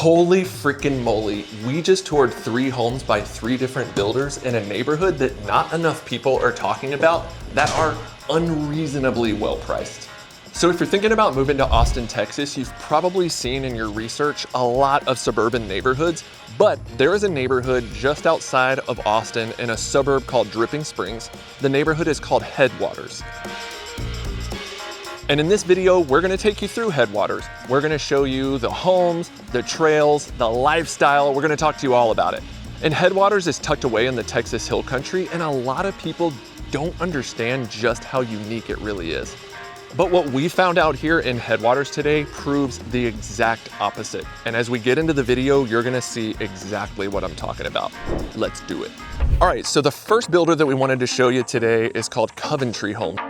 Holy freaking moly, we just toured 3 homes by 3 different builders in a neighborhood that not enough people are talking about that are unreasonably well priced. So if you're thinking about moving to Austin, Texas, you've probably seen in your research a lot of suburban neighborhoods, but there is a neighborhood just outside of Austin in a suburb called Dripping Springs. The neighborhood is called Headwaters. And in this video, we're gonna take you through Headwaters. We're gonna show you the homes, the trails, the lifestyle. We're gonna talk to you all about it. And Headwaters is tucked away in the Texas Hill Country, and a lot of people don't understand just how unique it really is. But what we found out here in Headwaters today proves the exact opposite. And as we get into the video, you're gonna see exactly what I'm talking about. Let's do it. All right, so the first builder that we wanted to show you today is called Coventry Homes.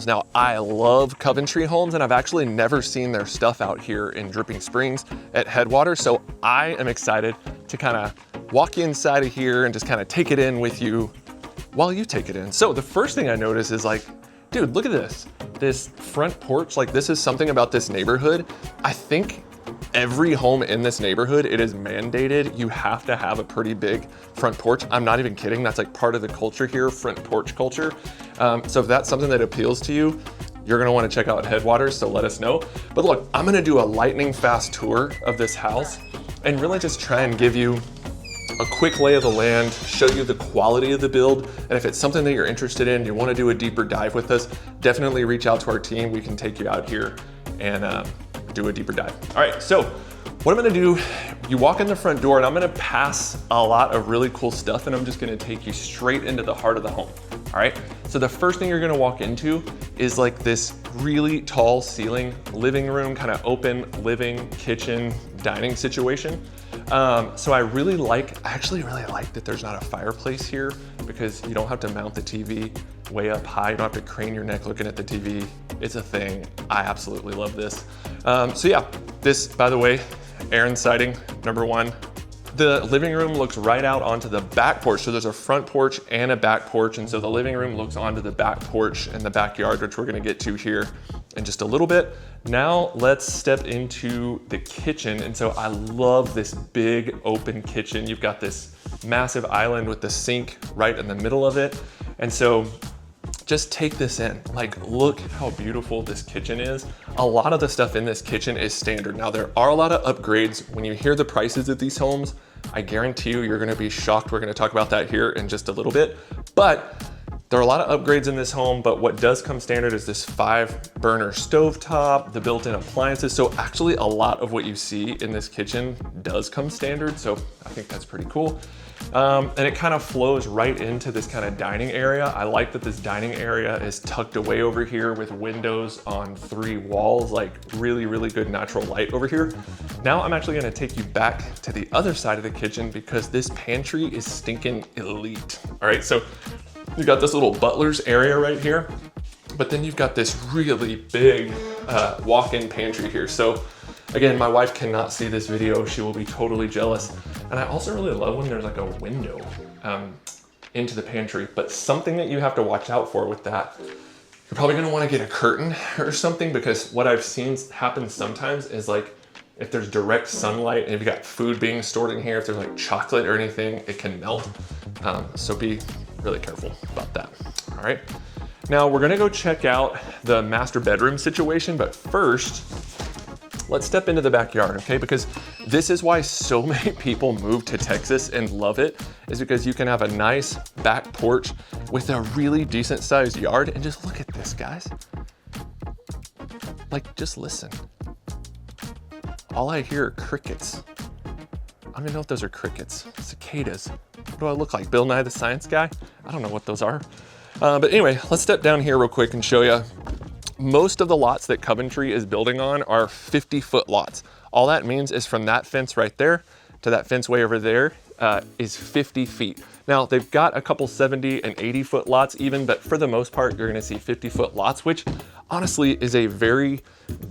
Now, I love Coventry Homes, and I've actually never seen their stuff out here in Dripping Springs at Headwaters, so I am excited to kind of walk you inside of here and just kind of take it in with you while you take it in. So the first thing I notice is like, dude, look at this. This front porch, like this is something about this neighborhood. I think every home in this neighborhood, it is mandated you have to have a pretty big front porch. I'm not even kidding. That's like part of the culture here, front porch culture. So if that's something that appeals to you, you're gonna wanna check out Headwaters, so let us know. But look, I'm gonna do a lightning fast tour of this house and really just try and give you a quick lay of the land, show you the quality of the build. And if it's something that you're interested in, you wanna do a deeper dive with us, definitely reach out to our team. We can take you out here and do a deeper dive. All right, so what I'm gonna do, you walk in the front door and I'm gonna pass a lot of really cool stuff and I'm just gonna take you straight into the heart of the home. All right, so the first thing you're gonna walk into is like this really tall ceiling, living room, kind of open living, kitchen, dining situation. So I actually really like that there's not a fireplace here because you don't have to mount the TV way up high. You don't have to crane your neck looking at the TV. It's a thing. I absolutely love this. So yeah, this, by the way, Aaron siding, number 1. The living room looks right out onto the back porch. So there's a front porch and a back porch. And so the living room looks onto the back porch and the backyard, which we're gonna get to here in just a little bit. Now let's step into the kitchen. And so I love this big open kitchen. You've got this massive island with the sink right in the middle of it. And so just take this in. Like, look how beautiful this kitchen is. A lot of the stuff in this kitchen is standard. Now, there are a lot of upgrades. When you hear the prices of these homes, I guarantee you're gonna be shocked. We're gonna talk about that here in just a little bit. But there are a lot of upgrades in this home, but what does come standard is this 5-burner stovetop, the built-in appliances. So actually a lot of what you see in this kitchen does come standard. So I think that's pretty cool. And it kind of flows right into this kind of dining area. I like that this dining area is tucked away over here with windows on 3 walls, like really, really good natural light over here. Now I'm actually gonna take you back to the other side of the kitchen because this pantry is stinking elite. All right, so you've got this little butler's area right here, but then you've got this really big walk-in pantry here. So again, my wife cannot see this video. She will be totally jealous. And I also really love when there's like a window into the pantry, but something that you have to watch out for with that, you're probably gonna wanna get a curtain or something because what I've seen happen sometimes is like, if there's direct sunlight and if you got food being stored in here, if there's like chocolate or anything, it can melt. So be really careful about that, all right? Now we're gonna go check out the master bedroom situation, but first, let's step into the backyard, okay? Because this is why so many people move to Texas and love it, is because you can have a nice back porch with a really decent sized yard. And just look at this, guys. Like, just listen. All I hear are crickets. I don't even know if those are crickets. Cicadas. What do I look like? Bill Nye the Science Guy? I don't know what those are. But anyway, let's step down here real quick and show you. Most of the lots that Coventry is building on are 50-foot lots. All that means is from that fence right there to that fence way over there is 50 feet. Now, they've got a couple 70 and 80-foot lots even, but for the most part, you're gonna see 50-foot lots, which honestly is a very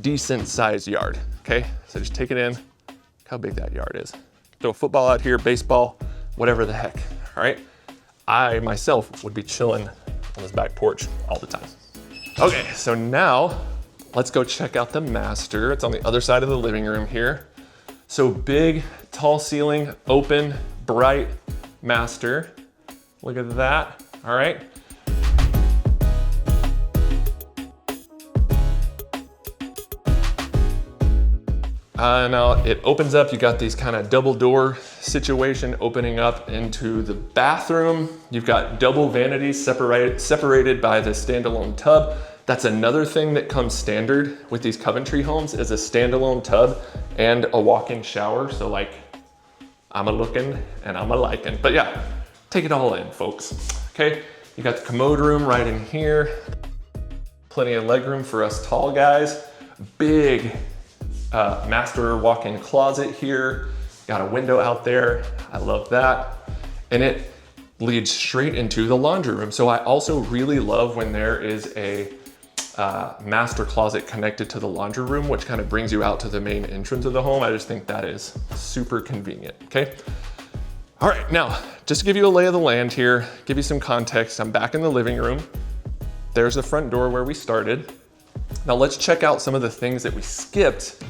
decent sized yard, okay? So just take it in. Look how big that yard is. Throw a football out here, baseball, whatever the heck, all right? I myself would be chilling on this back porch all the time. Okay, so now let's go check out the master. It's on the other side of the living room here. So big, tall ceiling, open, bright master. Look at that, all right. Now it opens up, you got these kind of double door situation opening up into the bathroom. You've got double vanities separated by the standalone tub. That's another thing that comes standard with these Coventry homes is a standalone tub and a walk-in shower. So like, I'm a looking and I'm a liking, but yeah, take it all in, folks. Okay, you got the commode room right in here. Plenty of leg room for us tall guys. Big master walk-in closet here. Got a window out there. I love that. And it leads straight into the laundry room. So I also really love when there is a master closet connected to the laundry room, which kind of brings you out to the main entrance of the home. I just think that is super convenient, okay? All right, now, just to give you a lay of the land here, give you some context, I'm back in the living room. There's the front door where we started. Now let's check out some of the things that we skipped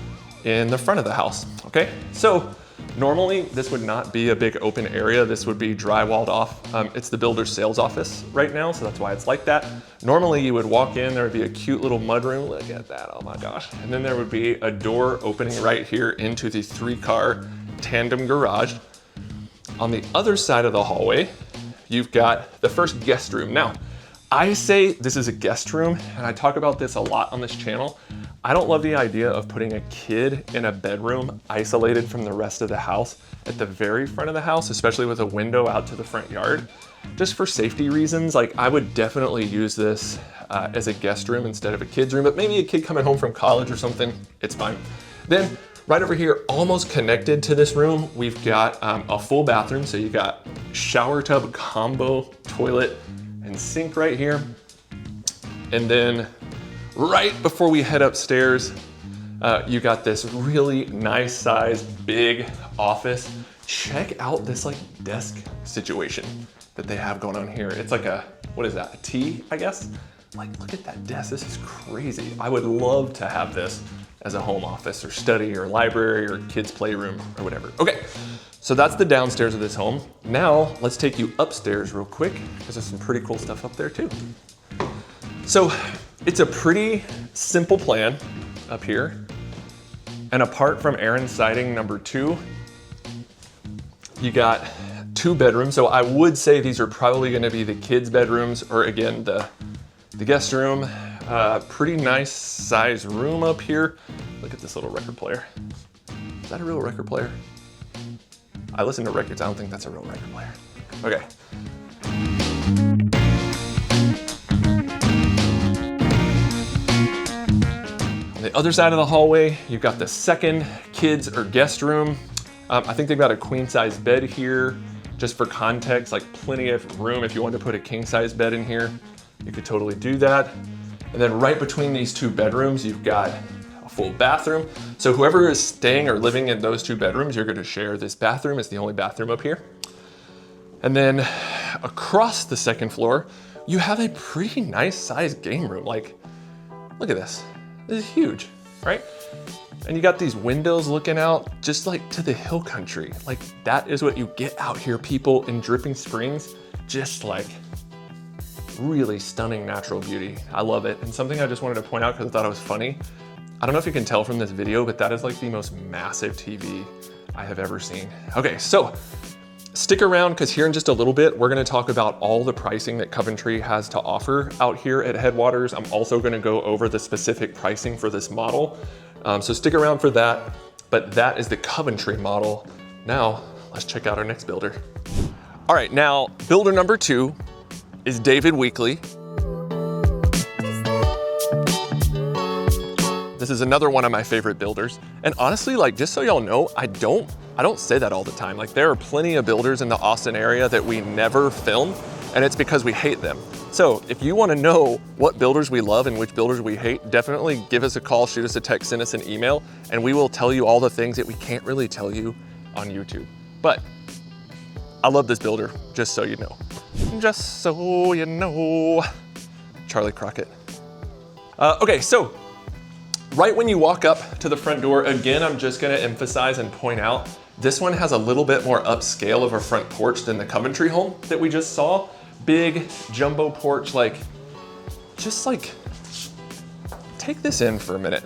in the front of the house, okay? So normally this would not be a big open area. This would be drywalled off. It's the builder's sales office right now, so that's why it's like that. Normally you would walk in, there would be a cute little mudroom. Look at that, oh my gosh. And then there would be a door opening right here into the 3-car tandem garage. On the other side of the hallway, you've got the first guest room. Now, I say this is a guest room, and I talk about this a lot on this channel. I don't love the idea of putting a kid in a bedroom isolated from the rest of the house at the very front of the house, especially with a window out to the front yard. Just for safety reasons, like I would definitely use this as a guest room instead of a kid's room, but maybe a kid coming home from college or something, it's fine. Then right over here, almost connected to this room, we've got a full bathroom. So you got shower tub combo toilet and sink right here. And then right before we head upstairs, you got this really nice size, big office. Check out this like desk situation that they have going on here. It's like a, what is that, a T, I guess? Like, look at that desk, this is crazy. I would love to have this as a home office or study or library or kids playroom or whatever. Okay, so that's the downstairs of this home. Now, let's take you upstairs real quick because there's some pretty cool stuff up there too. So it's a pretty simple plan up here. And apart from Aaron's siding number 2, you got 2 bedrooms. So I would say these are probably gonna be the kids' bedrooms or again, the guest room. Pretty nice size room up here. Look at this little record player. Is that a real record player? I listen to records, I don't think that's a real record player. Okay. On the other side of the hallway, you've got the second kids or guest room. I think they've got a queen size bed here. Just for context, like plenty of room if you want to put a king size bed in here, you could totally do that. And then right between these 2 bedrooms, you've got a full bathroom. So whoever is staying or living in those 2 bedrooms, you're gonna share this bathroom. It's the only bathroom up here. And then across the second floor, you have a pretty nice sized game room. Like, look at this. This is huge, right? And you got these windows looking out just like to the hill country. Like that is what you get out here, people, in Dripping Springs. Just like really stunning natural beauty. I love it. And something I just wanted to point out because I thought it was funny. I don't know if you can tell from this video, but that is like the most massive TV I have ever seen. Okay, so stick around because here in just a little bit, we're gonna talk about all the pricing that Coventry has to offer out here at Headwaters. I'm also gonna go over the specific pricing for this model. So stick around for that, but that is the Coventry model. Now, let's check out our next builder. All right, now builder number 2 is David Weekley. This is another one of my favorite builders. And honestly, like, just so y'all know, I don't say that all the time. Like, there are plenty of builders in the Austin area that we never film, and it's because we hate them. So if you wanna know what builders we love and which builders we hate, definitely give us a call, shoot us a text, send us an email, and we will tell you all the things that we can't really tell you on YouTube. But I love this builder, just so you know. Just so you know. Charlie Crockett. Okay, so Right when you walk up to the front door, again, I'm just gonna emphasize and point out, this one has a little bit more upscale of a front porch than the Coventry home that we just saw. Big jumbo porch, like, just like, take this in for a minute.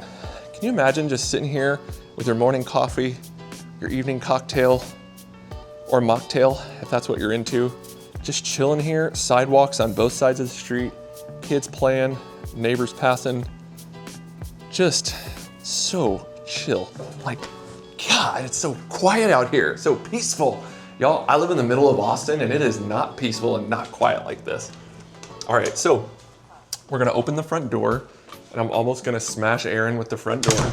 Can you imagine just sitting here with your morning coffee, your evening cocktail, or mocktail, if that's what you're into, just chilling here, sidewalks on both sides of the street, kids playing, neighbors passing, just so chill. Like, God, it's so quiet out here, so peaceful. Y'all, I live in the middle of Austin and it is not peaceful and not quiet like this. All right, so we're gonna open the front door and I'm almost gonna smash Aaron with the front door.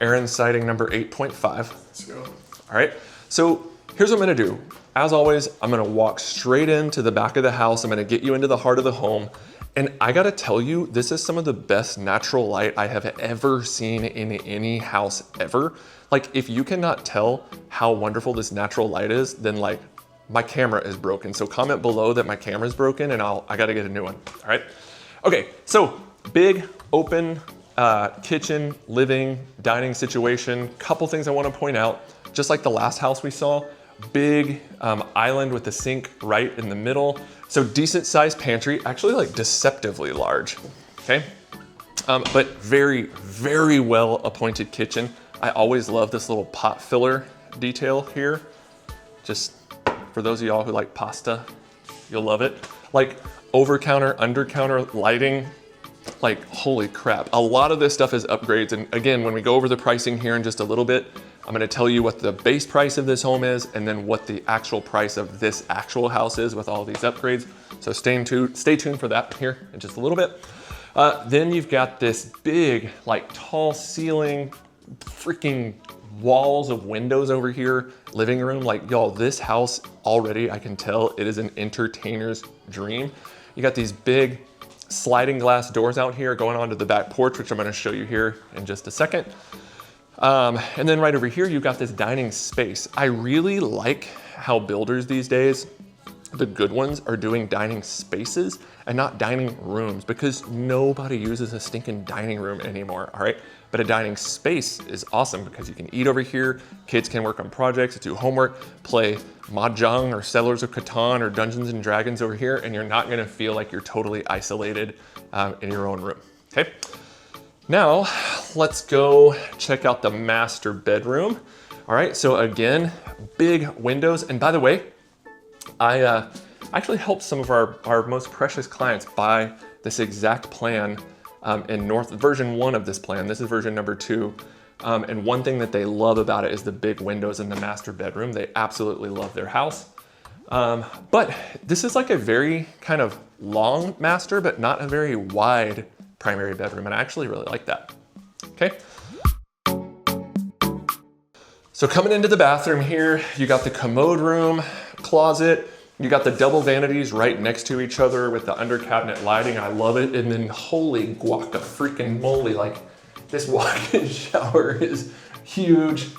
Aaron's sighting number 8.5. Let's go. All right, so here's what I'm gonna do. As always, I'm gonna walk straight into the back of the house. I'm gonna get you into the heart of the home. And I gotta tell you, this is some of the best natural light I have ever seen in any house ever. Like, if you cannot tell how wonderful this natural light is, then like, my camera is broken. So comment below that my camera is broken and I gotta get a new one, all right? Okay, so big, open kitchen, living, dining situation. Couple things I wanna point out. Just like the last house we saw, big island with the sink right in the middle. So decent sized pantry, actually like deceptively large, okay? But very, very well appointed kitchen. I always love this little pot filler detail here. Just for those of y'all who like pasta, you'll love it. Like over counter, under counter lighting, like holy crap. A lot of this stuff is upgrades. And again, when we go over the pricing here in just a little bit, I'm gonna tell you what the base price of this home is and then what the actual price of this actual house is with all these upgrades. So stay tuned for that here in just a little bit. Then you've got this big, like tall ceiling, freaking walls of windows over here, living room. Like y'all, this house already, I can tell it is an entertainer's dream. You got these big sliding glass doors out here going onto the back porch, which I'm gonna show you here in just a second. And then right over here, you've got this dining space. I really like how builders these days, the good ones, are doing dining spaces and not dining rooms because nobody uses a stinking dining room anymore, all right? But a dining space is awesome because you can eat over here, kids can work on projects, do homework, play Mahjong or Settlers of Catan or Dungeons and Dragons over here, and you're not gonna feel like you're totally isolated in your own room, okay? Now, let's go check out the master bedroom. All right, so again, big windows. And by the way, I actually helped some of our most precious clients buy this exact plan in version 1 of this plan. This is version number 2. And one thing that they love about it is the big windows in the master bedroom. They absolutely love their house. But this is like a very kind of long master, but not a very wide primary bedroom, and I actually really like that, okay? So coming into the bathroom here, you got the commode room, closet, you got the double vanities right next to each other with the under cabinet lighting. I love it. And then holy guaca freaking moly, like this walk-in shower is huge.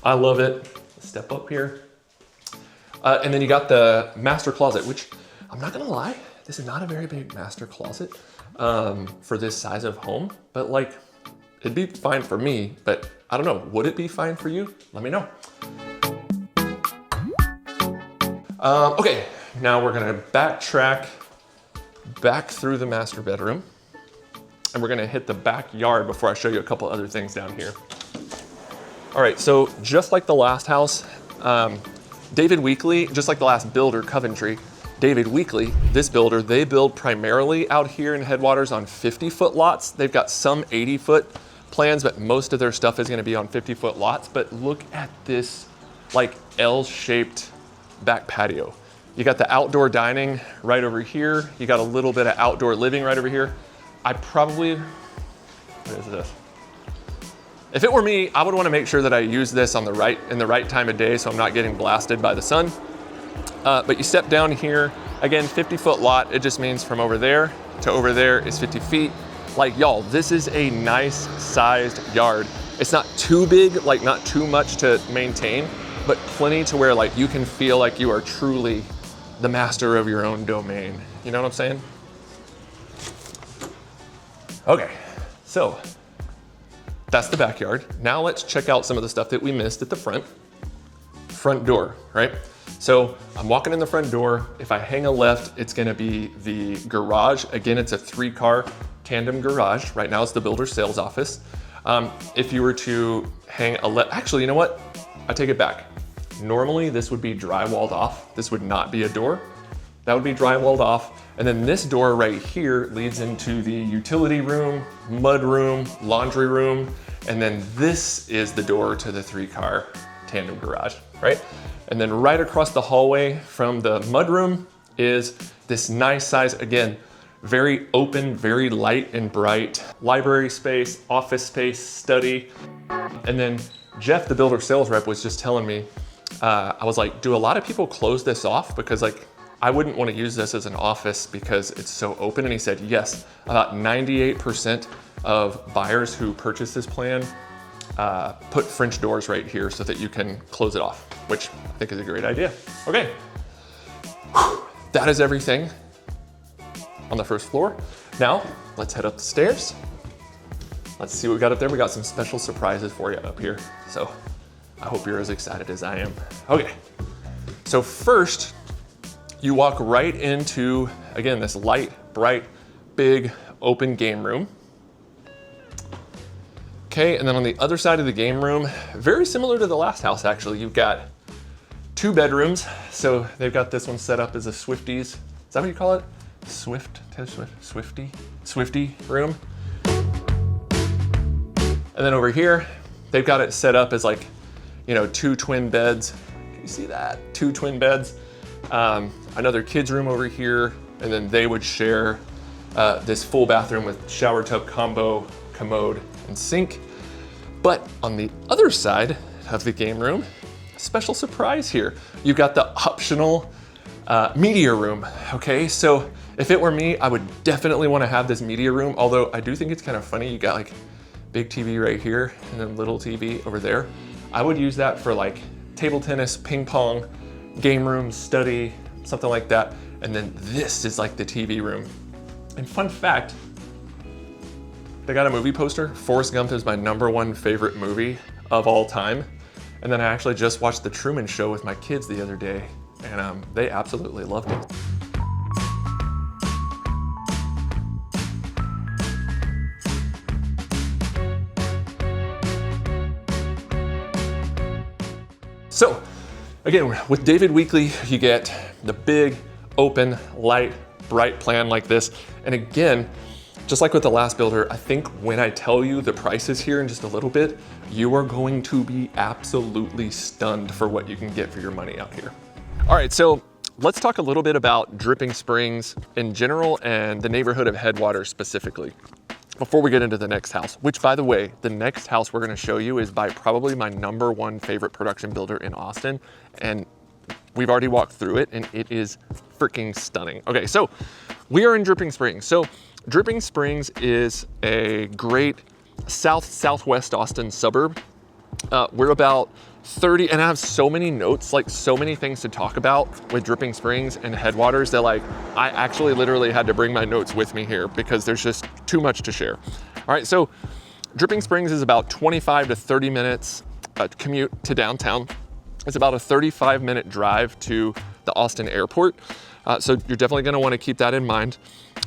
I love it. Step up here. And then you got the master closet, which I'm not gonna lie, this is not a very big master closet for this size of home, but like, it'd be fine for me, but I don't know, would it be fine for you? Let me know. Okay, now we're gonna backtrack back through the master bedroom and we're gonna hit the backyard before I show you a couple other things down here. All right, so just like the last house, David Weekley, just like the last builder, Coventry, David Weekley, this builder, they build primarily out here in Headwaters on 50-foot lots. They've got some 80-foot plans, but most of their stuff is gonna be on 50-foot lots. But look at this like L-shaped back patio. You got the outdoor dining right over here. You got a little bit of outdoor living right over here. What is this? If it were me, I would wanna make sure that I use this in the right time of day so I'm not getting blasted by the sun. But you step down here, again, 50-foot lot. It just means from over there to over there is 50 feet. Like y'all, this is a nice sized yard. It's not too big, like not too much to maintain, but plenty to where like you can feel like you are truly the master of your own domain. You know what I'm saying? Okay, so that's the backyard. Now let's check out some of the stuff that we missed at the front. Front door, right? So I'm walking in the front door. If I hang a left, it's gonna be the garage. Again, it's a 3-car tandem garage. Right now it's the builder sales office. If you were to hang a left, actually, you know what? I take it back. Normally this would be drywalled off. This would not be a door. That would be drywalled off. And then this door right here leads into the utility room, mud room, laundry room. And then this is the door to the 3-car tandem garage, right? And then right across the hallway from the mudroom is this nice size, again, very open, very light and bright library space, office space, study. And then Jeff, the builder sales rep, was just telling me, I was like, do a lot of people close this off? Because like, I wouldn't want to use this as an office because it's so open. And he said, yes, about 98% of buyers who purchase this plan put French doors right here so that you can close it off, which I think is a great idea. Okay, that is everything on the first floor. Now, let's head up the stairs. Let's see what we got up there. We got some special surprises for you up here. So I hope you're as excited as I am. Okay, so first, you walk right into, again, this light, bright, big, open game room. Okay, and then on the other side of the game room, very similar to the last house actually, you've got 2 bedrooms. So they've got this one set up as a Swifties. Is that what you call it? Swifty room. And then over here, they've got it set up as like, you know, 2 twin beds. Can you see that? 2 twin beds. Another kids room over here, and then they would share this full bathroom with shower tub combo, commode, and sink. But on the other side of the game room, special surprise here. You've got the optional media room, okay? So if it were me, I would definitely wanna have this media room, although I do think it's kind of funny. You got like big TV right here and then little TV over there. I would use that for like table tennis, ping pong, game room, study, something like that. And then this is like the TV room. And fun fact, they got a movie poster. Forrest Gump is my #1 favorite movie of all time. And then I actually just watched The Truman Show with my kids the other day, and they absolutely loved it. So, again, with David Weekley, you get the big, open, light, bright plan like this. And again, just like with the last builder, I think when I tell you the prices here in just a little bit, you are going to be absolutely stunned for what you can get for your money out here. All right, so let's talk a little bit about Dripping Springs in general and the neighborhood of Headwaters specifically, before we get into the next house, which by the way, the next house we're gonna show you is by probably my #1 favorite production builder in Austin. And we've already walked through it and it is freaking stunning. Okay, so we are in Dripping Springs. So Dripping Springs is a great southwest Austin suburb. We're about 30, and I have so many notes, like so many things to talk about with Dripping Springs and Headwaters that like, I actually literally had to bring my notes with me here because there's just too much to share. All right, so Dripping Springs is about 25 to 30 minutes commute to downtown. It's about a 35-minute drive to the Austin airport. So you're definitely gonna wanna keep that in mind.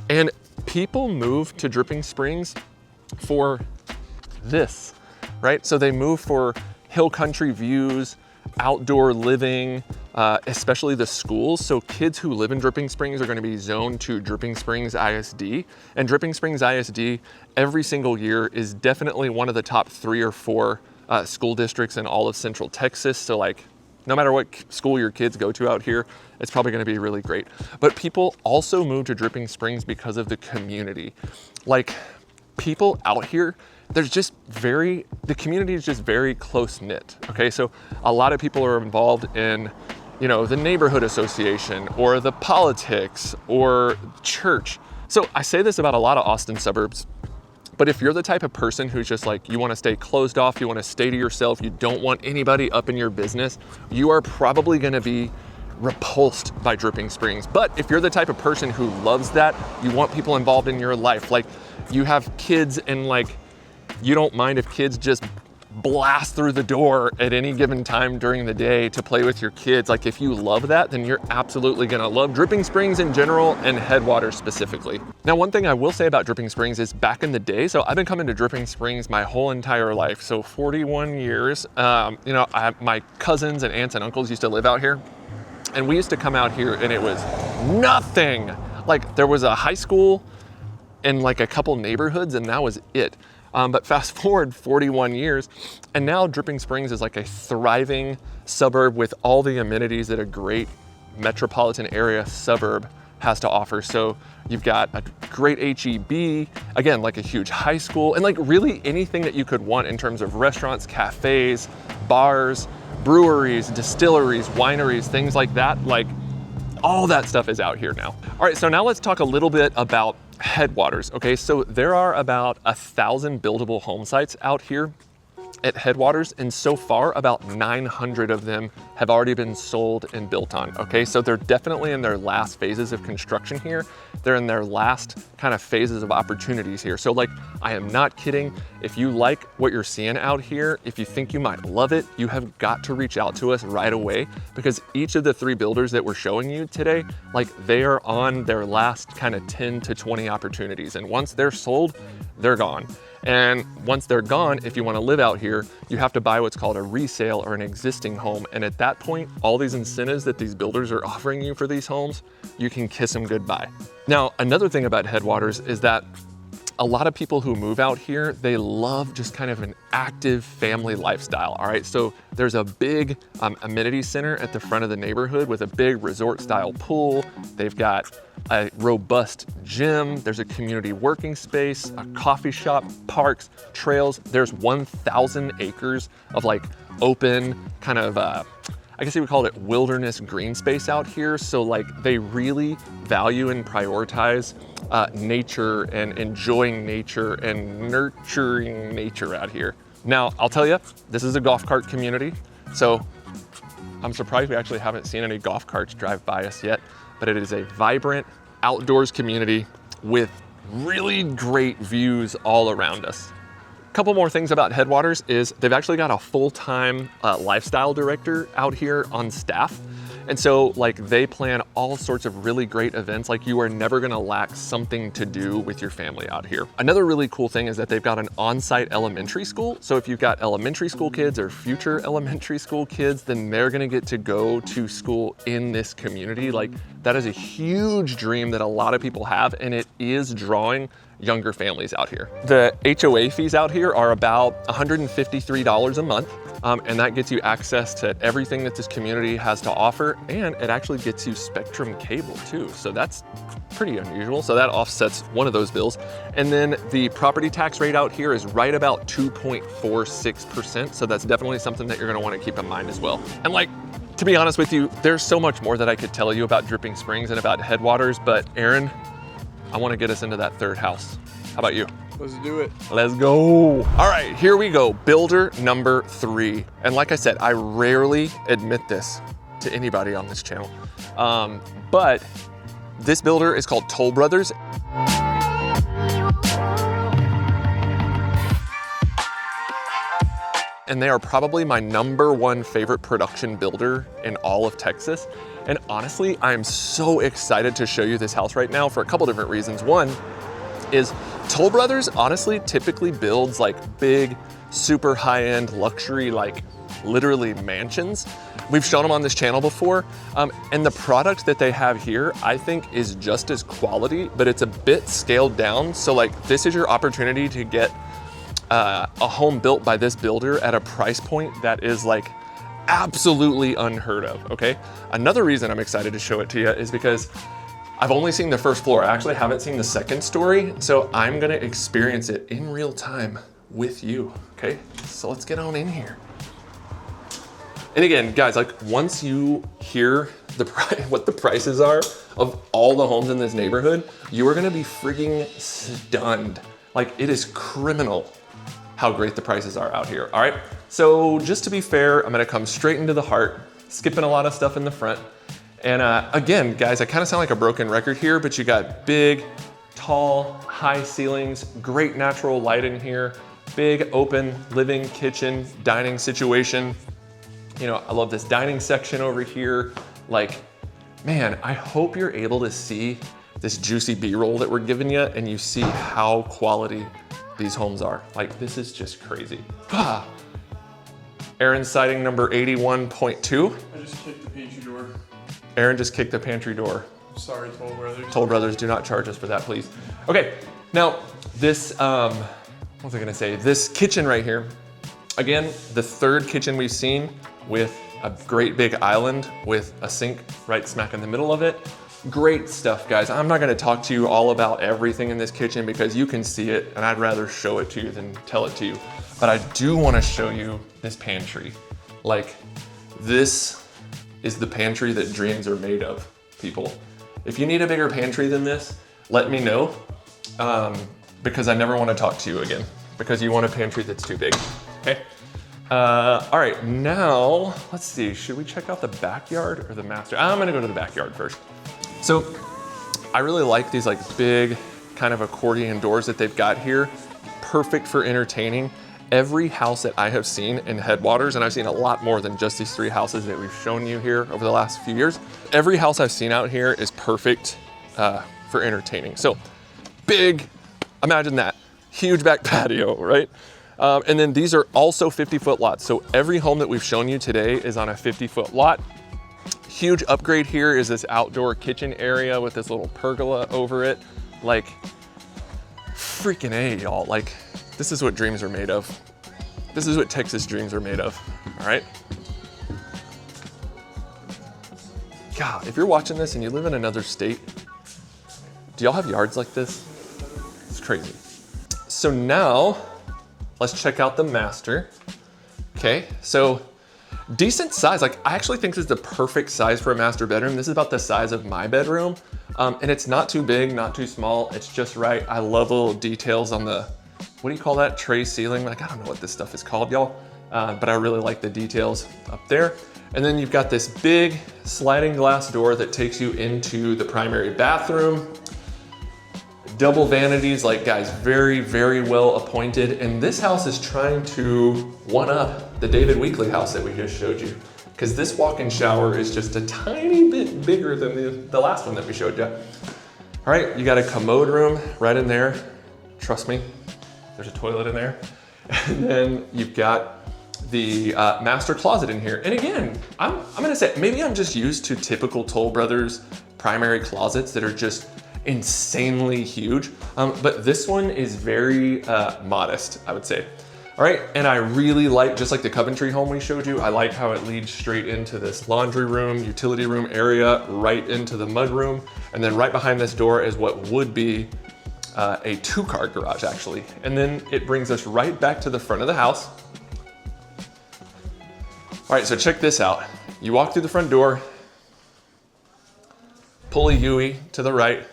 And people move to Dripping Springs for this, right? So they move for hill country views, outdoor living, especially the schools. So kids who live in Dripping Springs are gonna be zoned to Dripping Springs ISD. And Dripping Springs ISD every single year is definitely one of the top 3 or 4 school districts in all of Central Texas. So like, no matter what school your kids go to out here, it's probably gonna be really great. But people also move to Dripping Springs because of the community. Like people out here, there's just the community is just very close knit. Okay, so a lot of people are involved in, you know, the neighborhood association or the politics or church. So I say this about a lot of Austin suburbs, but if you're the type of person who's just like, you wanna stay closed off, you wanna stay to yourself, you don't want anybody up in your business, you are probably gonna be repulsed by Dripping Springs. But if you're the type of person who loves that, you want people involved in your life, like you have kids and like, you don't mind if kids just blast through the door at any given time during the day to play with your kids. Like if you love that, then you're absolutely gonna love Dripping Springs in general and Headwaters specifically. Now, one thing I will say about Dripping Springs is back in the day, so I've been coming to Dripping Springs my whole entire life, so 41 years. You know, my cousins and aunts and uncles used to live out here, and we used to come out here and it was nothing. Like there was a high school and like a couple neighborhoods and that was it. But fast forward 41 years, and now Dripping Springs is like a thriving suburb with all the amenities that a great metropolitan area suburb has to offer. So you've got a great HEB, again, like a huge high school, and like really anything that you could want in terms of restaurants, cafes, bars, breweries, distilleries, wineries, things like that. Like all that stuff is out here now. All right, so now let's talk a little bit about Headwaters. Okay, so there are about 1,000 buildable home sites out here at Headwaters, and so far about 900 of them have already been sold and built on. Okay, so they're definitely in their last phases of construction here. They're in their last kind of phases of opportunities here. So like, I am not kidding. If you like what you're seeing out here, if you think you might love it, you have got to reach out to us right away, because each of the 3 builders that we're showing you today, like they are on their last kind of 10 to 20 opportunities. And once they're sold, they're gone. And once they're gone, if you want to live out here, you have to buy what's called a resale or an existing home. And at that point, all these incentives that these builders are offering you for these homes, you can kiss them goodbye. Now, another thing about Headwaters is that a lot of people who move out here, they love just kind of an active family lifestyle, all right? So there's a big amenity center at the front of the neighborhood with a big resort style pool. They've got a robust gym. There's a community working space, a coffee shop, parks, trails. There's 1,000 acres of like open kind of, I guess you would call it wilderness green space out here. So like they really value and prioritize nature and enjoying nature and nurturing nature out here. Now, I'll tell you, this is a golf cart community. So I'm surprised we actually haven't seen any golf carts drive by us yet, but it is a vibrant outdoors community with really great views all around us. A couple more things about Headwaters is they've actually got a full-time lifestyle director out here on staff. And so like they plan all sorts of really great events. Like you are never gonna lack something to do with your family out here. Another really cool thing is that they've got an on-site elementary school. So if you've got elementary school kids or future elementary school kids, then they're gonna get to go to school in this community. Like that is a huge dream that a lot of people have, and it is drawing younger families out here. The HOA fees out here are about $153 a month. And that gets you access to everything that this community has to offer, and it actually gets you Spectrum cable too. So that's pretty unusual. So that offsets one of those bills. And then the property tax rate out here is right about 2.46%. So that's definitely something that you're gonna wanna keep in mind as well. And like, to be honest with you, there's so much more that I could tell you about Dripping Springs and about Headwaters, but Aaron, I wanna get us into that third house. How about you? Let's do it. Let's go. All right, here we go. Builder number 3. And like I said, I rarely admit this to anybody on this channel. But this builder is called Toll Brothers. And they are probably my #1 favorite production builder in all of Texas. And honestly, I'm so excited to show you this house right now for a couple different reasons. One is Toll Brothers honestly typically builds like big, super high-end luxury, like literally mansions. We've shown them on this channel before. And the product that they have here, I think is just as quality, but it's a bit scaled down. So like this is your opportunity to get a home built by this builder at a price point that is like absolutely unheard of, okay? Another reason I'm excited to show it to you is because I've only seen the first floor. I actually haven't seen the second story, so I'm gonna experience it in real time with you, okay? So let's get on in here. And again, guys, like once you hear what the prices are of all the homes in this neighborhood, you are gonna be frigging stunned. Like it is criminal how great the prices are out here, all right? So just to be fair, I'm gonna come straight into the heart, skipping a lot of stuff in the front. And again, guys, I kind of sound like a broken record here, but you got big, tall, high ceilings, great natural light in here, big open living, kitchen, dining situation. You know, I love this dining section over here. Like, man, I hope you're able to see this juicy B-roll that we're giving you and you see how quality these homes are. Like, this is just crazy. Ah. Aaron's siding number 81.2. I just kicked the pantry door. Aaron just kicked the pantry door. Sorry, Toll Brothers. Toll Brothers, do not charge us for that, please. Okay, now this, what was I gonna say? This kitchen right here, again, the third kitchen we've seen with a great big island with a sink right smack in the middle of it. Great stuff, guys. I'm not gonna talk to you all about everything in this kitchen because you can see it and I'd rather show it to you than tell it to you. But I do wanna show you this pantry. Like, this is the pantry that dreams are made of, people. If you need a bigger pantry than this, let me know, because I never wanna talk to you again because you want a pantry that's too big, okay? All right, now, let's see, should we check out the backyard or the master? I'm gonna go to the backyard first. So, I really like these like big kind of accordion doors that they've got here. Perfect for entertaining. Every house that I have seen in Headwaters, and I've seen a lot more than just these 3 houses that we've shown you here over the last few years. Every house I've seen out here is perfect for entertaining. So, big, imagine that, huge back patio, right? And then these are also 50-foot lots. So every home that we've shown you today is on a 50-foot lot. Huge upgrade here is this outdoor kitchen area with this little pergola over it. Like, freaking A, y'all. Like, this is what dreams are made of. This is what Texas dreams are made of, all right? God, if you're watching this and you live in another state, do y'all have yards like this? It's crazy. So now, let's check out the master. Okay, so decent size. Like, I actually think this is the perfect size for a master bedroom. This is about the size of my bedroom. And it's not too big, not too small. It's just right. I love the little details on the, what do you call that? Tray ceiling? Like, I don't know what this stuff is called, y'all. But I really like the details up there. And then you've got this big sliding glass door that takes you into the primary bathroom. Double vanities, like, guys, very, very well appointed. And this house is trying to one up the David Weekley house that we just showed you, because this walk-in shower is just a tiny bit bigger than the last one that we showed you. All right, you got a commode room right in there. Trust me, there's a toilet in there. And then you've got the master closet in here. And again, I'm gonna say, maybe I'm just used to typical Toll Brothers primary closets that are just insanely huge, but this one is very modest, I would say. All right, and I really like, just like the Coventry home we showed you, I like how it leads straight into this laundry room, utility room area, right into the mud room, and then right behind this door is what would be a 2-car garage, actually. And then it brings us right back to the front of the house. All right, so check this out. You walk through the front door, pull a U-ey to the right.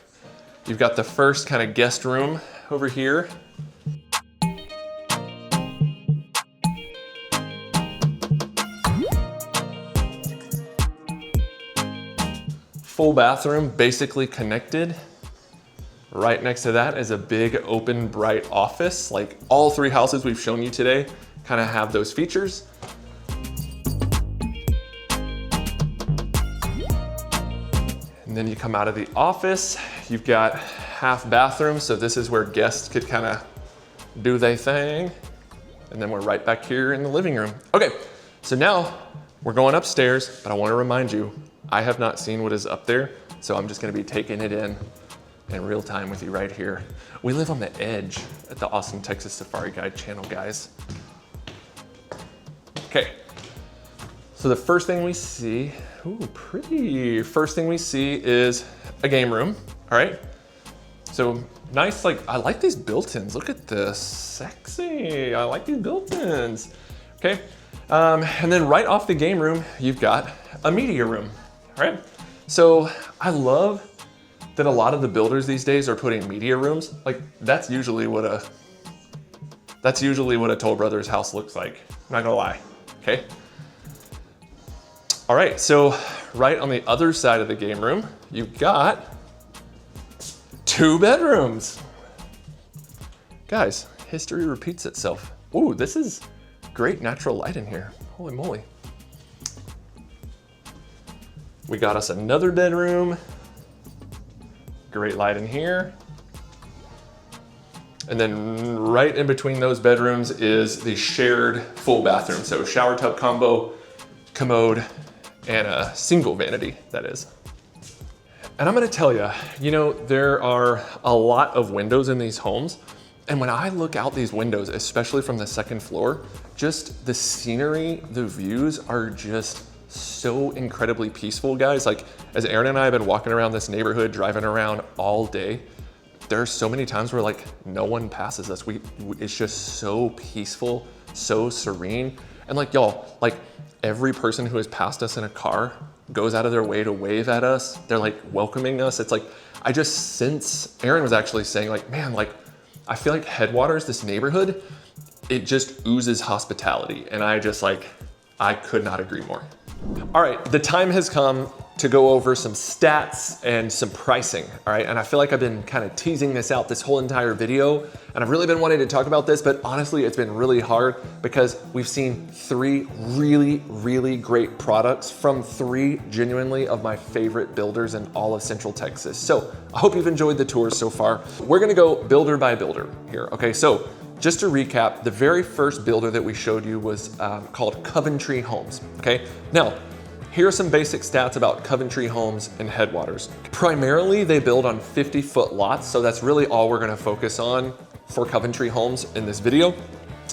You've got the first kind of guest room over here. Full bathroom, basically connected. Right next to that is a big open bright office. Like, all 3 houses we've shown you today kind of have those features. And then you come out of the office, you've got half bathroom, so this is where guests could kind of do their thing. And then we're right back here in the living room. Okay, so now we're going upstairs, but I want to remind you, I have not seen what is up there, so I'm just going to be taking it in real time with you right here. We live on the edge at the Austin, Texas Safari Guide channel, guys. Okay, so the first thing we see, ooh, pretty. First thing we see is a game room, all right? So nice, like, I like these built-ins. Look at this, sexy. I like these built-ins, okay? And then right off the game room, you've got a media room, all right? So I love that a lot of the builders these days are putting media rooms. Like, that's usually what a Toll Brothers house looks like. I'm not gonna lie, okay? All right, so right on the other side of the game room, you've got 2 bedrooms. Guys, history repeats itself. Ooh, this is great natural light in here. Holy moly. We got us another bedroom. Great light in here. And then right in between those bedrooms is the shared full bathroom. So shower tub combo, commode, and a single vanity, that is. And I'm gonna tell you, there are a lot of windows in these homes. And when I look out these windows, especially from the second floor, just the scenery, the views are just so incredibly peaceful, guys. Like, as Aaron and I have been walking around this neighborhood, driving around all day, there's so many times where like no one passes us. It's just so peaceful, so serene. And like y'all, like every person who has passed us in a car goes out of their way to wave at us. They're like welcoming us. It's like, I just sense, Aaron was actually saying like, man, like I feel like Headwaters, this neighborhood, it just oozes hospitality. And I could not agree more. All right, the time has come to go over some stats and some pricing, all right? And I feel like I've been kind of teasing this out this whole entire video, and I've really been wanting to talk about this, but honestly, it's been really hard because we've seen 3 really, really great products from 3 genuinely of my favorite builders in all of Central Texas. So I hope you've enjoyed the tours so far. We're gonna go builder by builder here, okay? So just to recap, the very first builder that we showed you was called Coventry Homes, okay? Now, here are some basic stats about Coventry Homes and Headwaters. Primarily, they build on 50-foot lots, so that's really all we're gonna focus on for Coventry Homes in this video.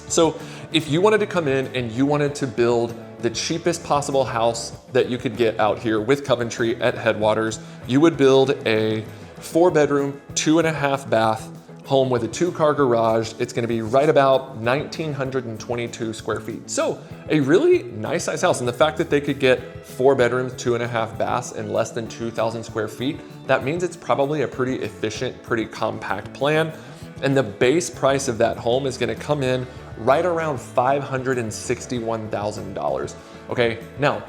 So if you wanted to come in and you wanted to build the cheapest possible house that you could get out here with Coventry at Headwaters, you would build a 4-bedroom, 2.5 bath home with a 2-car garage. It's gonna be right about 1,922 square feet. So a really nice size house. And the fact that they could get 4 bedrooms, 2.5 baths in less than 2,000 square feet, that means it's probably a pretty efficient, pretty compact plan. And the base price of that home is gonna come in right around $561,000. Okay, now,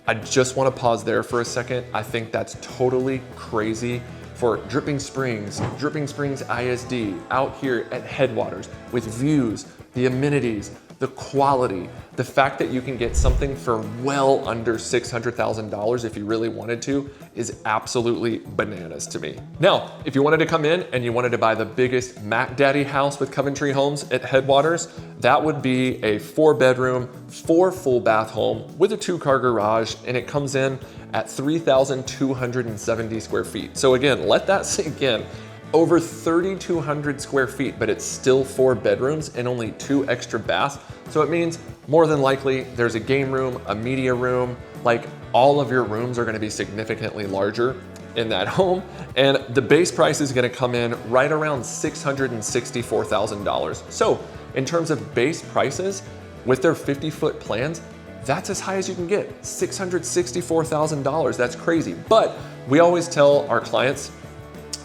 I just wanna pause there for a second. I think that's totally crazy for Dripping Springs ISD out here at Headwaters with views, the amenities, the quality, the fact that you can get something for well under $600,000 if you really wanted to is absolutely bananas to me. Now, if you wanted to come in and you wanted to buy the biggest Mac Daddy house with Coventry Homes at Headwaters, that would be a 4-bedroom, 4 full bath home with a 2-car garage, and it comes in at 3,270 square feet. So again, let that sink in. Over 3,200 square feet, but it's still 4 bedrooms and only 2 extra baths. So it means more than likely there's a game room, a media room, like all of your rooms are gonna be significantly larger in that home. And the base price is gonna come in right around $664,000. So in terms of base prices, with their 50-foot plans, that's as high as you can get, $664,000. That's crazy. But we always tell our clients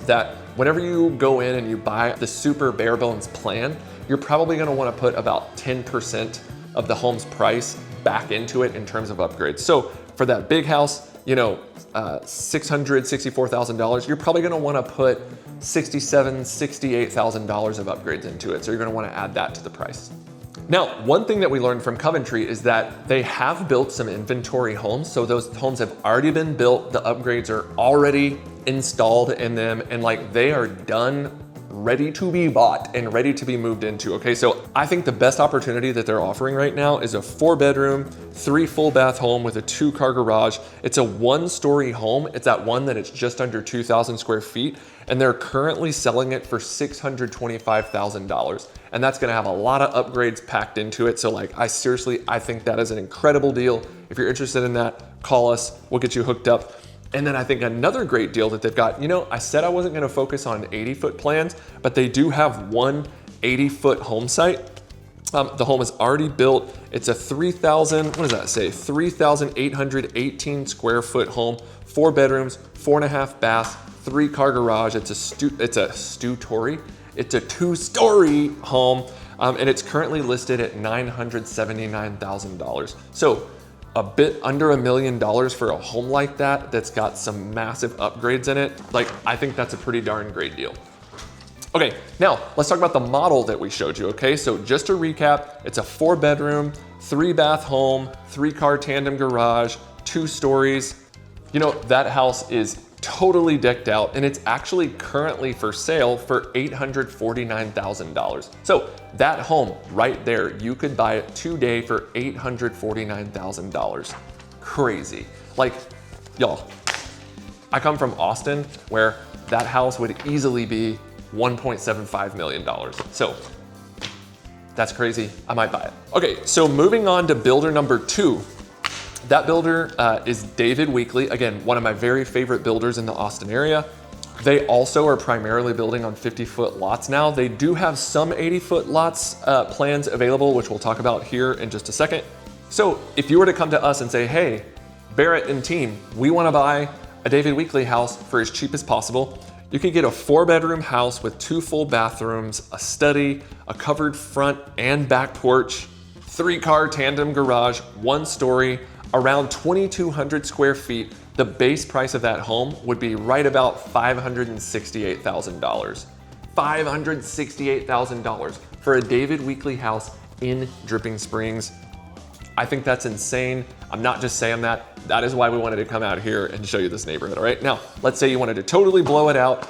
that whenever you go in and you buy the super bare bones plan, you're probably gonna wanna put about 10% of the home's price back into it in terms of upgrades. So for that big house, $664,000, you're probably gonna wanna put $67,000, $68,000 of upgrades into it. So you're gonna wanna add that to the price. Now, one thing that we learned from Coventry is that they have built some inventory homes. So those homes have already been built, the upgrades are already installed in them, and like they are done, ready to be bought and ready to be moved into, okay? So I think the best opportunity that they're offering right now is a 4-bedroom, 3 full bath home with a 2-car garage. It's a 1-story home. It's that one that it's just under 2,000 square feet, and they're currently selling it for $625,000. And that's gonna have a lot of upgrades packed into it. So like, I think that is an incredible deal. If you're interested in that, call us, we'll get you hooked up. And then I think another great deal that they've got, I said I wasn't gonna focus on 80-foot plans, but they do have one 80-foot home site. The home is already built. It's a 3,818 square foot home, 4 bedrooms, 4.5 baths, 3-car garage. It's a 2-story home, and it's currently listed at $979,000. So a bit under $1 million for a home like that that's got some massive upgrades in it. Like, I think that's a pretty darn great deal. Okay, now let's talk about the model that we showed you, okay? So just to recap, it's a 4-bedroom, 3-bath home, 3-car tandem garage, 2 stories. You know, that house is totally decked out and it's actually currently for sale for $849,000. So that home right there, you could buy it today for $849,000. Crazy. Like, y'all, I come from Austin where that house would easily be $1.75 million. So that's crazy, I might buy it. Okay, so moving on to builder number 2. That builder is David Weekley. Again, one of my very favorite builders in the Austin area. They also are primarily building on 50-foot lots now. They do have some 80-foot lots plans available, which we'll talk about here in just a second. So if you were to come to us and say, hey, Barrett and team, we wanna buy a David Weekley house for as cheap as possible, you could get a 4-bedroom house with 2 full bathrooms, a study, a covered front and back porch, 3-car tandem garage, 1 story, around 2,200 square feet. The base price of that home would be right about $568,000. $568,000 for a David Weekley house in Dripping Springs. I think that's insane. I'm not just saying that. That is why we wanted to come out here and show you this neighborhood, all right? Now, let's say you wanted to totally blow it out.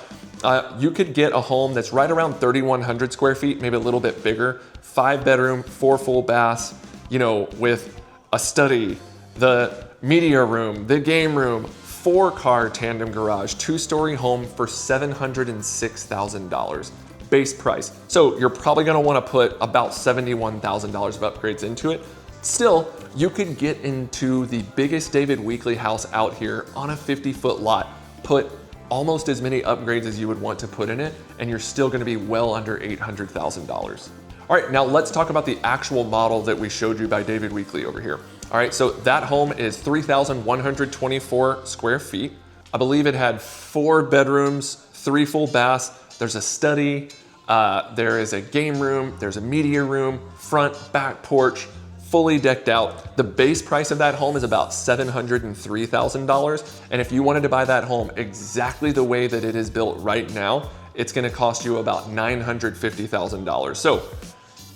You could get a home that's right around 3,100 square feet, maybe a little bit bigger, 5-bedroom, 4 full baths, you know, with a study, the media room, the game room, 4-car tandem garage, 2-story home for $706,000 base price. So you're probably gonna wanna put about $71,000 of upgrades into it. Still, you could get into the biggest David Weekley house out here on a 50-foot lot, put almost as many upgrades as you would want to put in it, and you're still gonna be well under $800,000. All right, now let's talk about the actual model that we showed you by David Weekley over here. All right, so that home is 3,124 square feet. I believe it had 4 bedrooms, 3 full baths. There's a study, there is a game room, there's a media room, front, back porch, fully decked out. The base price of that home is about $703,000. And if you wanted to buy that home exactly the way that it is built right now, it's gonna cost you about $950,000. So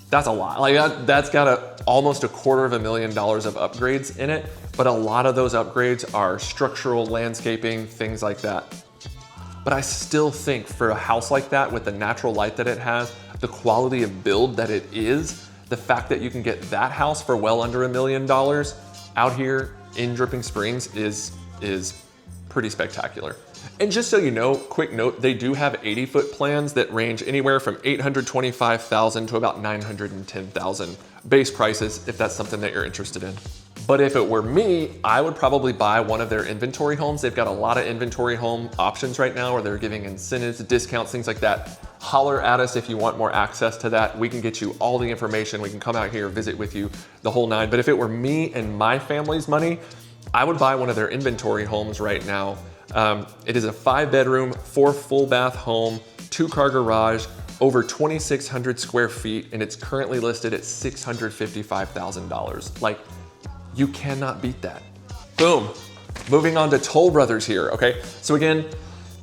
that's a lot. Like that's got almost $250,000 of upgrades in it, but a lot of those upgrades are structural, landscaping, things like that. But I still think for a house like that with the natural light that it has, the quality of build that it is, the fact that you can get that house for well under $1 million out here in Dripping Springs is pretty spectacular. And just so you know, quick note, they do have 80-foot plans that range anywhere from $825,000 to about $910,000 base prices, if that's something that you're interested in. But if it were me, I would probably buy one of their inventory homes. They've got a lot of inventory home options right now where they're giving incentives, discounts, things like that. Holler at us if you want more access to that. We can get you all the information. We can come out here, visit with you, the whole 9. But if it were me and my family's money, I would buy one of their inventory homes right now. It is a 5-bedroom, 4 full bath home, 2-car garage, over 2,600 square feet, and it's currently listed at $655,000. Like, you cannot beat that. Boom. Moving on to Toll Brothers here, okay? So again,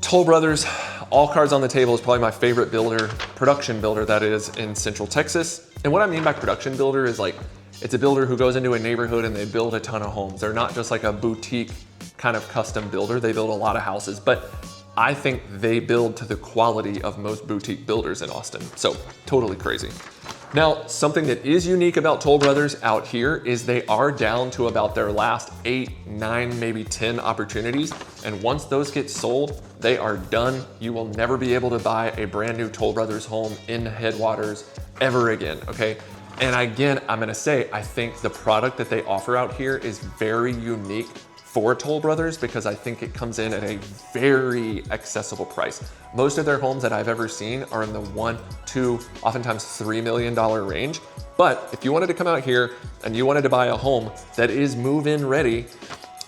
Toll Brothers, all cards on the table, is probably my favorite builder, production builder that is in Central Texas. And what I mean by production builder is like, it's a builder who goes into a neighborhood and they build a ton of homes. They're not just like a boutique kind of custom builder. They build a lot of houses, but I think they build to the quality of most boutique builders in Austin. So totally crazy. Now, something that is unique about Toll Brothers out here is they are down to about their last 8, 9, maybe 10 opportunities. And once those get sold, they are done. You will never be able to buy a brand new Toll Brothers home in Headwaters ever again, okay? And again, I'm gonna say, I think the product that they offer out here is very unique for Toll Brothers because I think it comes in at a very accessible price. Most of their homes that I've ever seen are in the $1, $2, oftentimes $3 million range. But if you wanted to come out here and you wanted to buy a home that is move-in ready,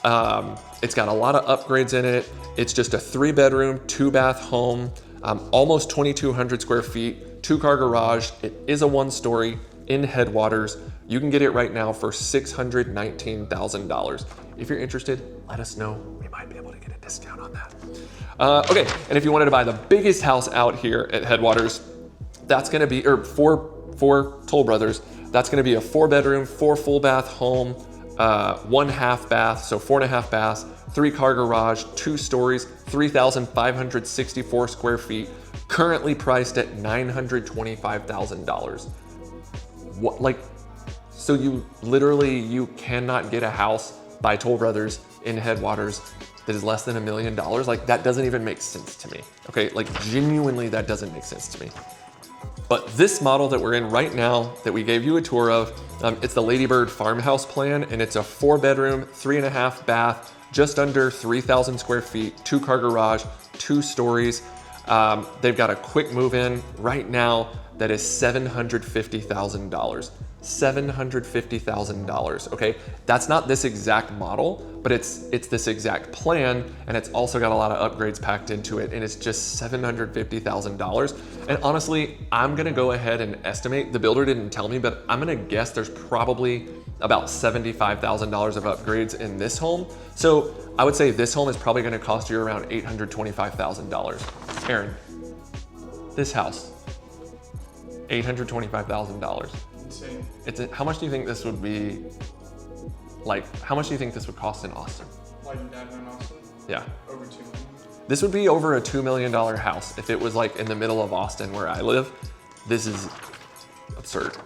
it's got a lot of upgrades in it. It's just a 3-bedroom, 2-bath home, almost 2,200 square feet, 2-car garage. It is a 1-story, in Headwaters. You can get it right now for $619,000. If you're interested, let us know. We might be able to get a discount on that. Okay, and if you wanted to buy the biggest house out here at Headwaters, that's gonna be, or for Toll Brothers, that's gonna be a 4-bedroom, 4 full bath home, 1 half bath, so 4.5 baths, 3-car garage, 2 stories, 3,564 square feet, currently priced at $925,000. What, like, so you cannot get a house by Toll Brothers in Headwaters that is less than $1 million. Like, that doesn't even make sense to me. Okay, like genuinely that doesn't make sense to me. But this model that we're in right now that we gave you a tour of, it's the Ladybird farmhouse plan, and it's a 4-bedroom, 3.5 bath, just under 3,000 square feet, 2-car garage, 2 stories. They've got a quick move-in right now that is $750,000. $750,000, okay? That's not this exact model, but it's this exact plan, and it's also got a lot of upgrades packed into it, and it's just $750,000. And honestly, I'm gonna go ahead and estimate, the builder didn't tell me, but I'm gonna guess there's probably about $75,000 of upgrades in this home. So I would say this home is probably gonna cost you around $825,000. Aaron, this house, $825,000. Insane. How much do you think this would be, like, how much do you think this would cost in Austin? Like in Dadman, Austin? Yeah. Over 2 million. This would be over a $2 million house if it was like in the middle of Austin where I live. This is absurd.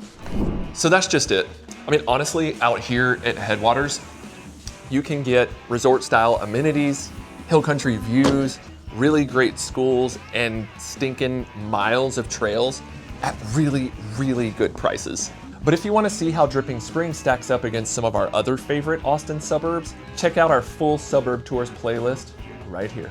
So that's just it. I mean, honestly, out here at Headwaters, you can get resort style amenities, hill country views, really great schools, and stinking miles of trails at really, really good prices. But if you want to see how Dripping Springs stacks up against some of our other favorite Austin suburbs, check out our full suburb tours playlist right here.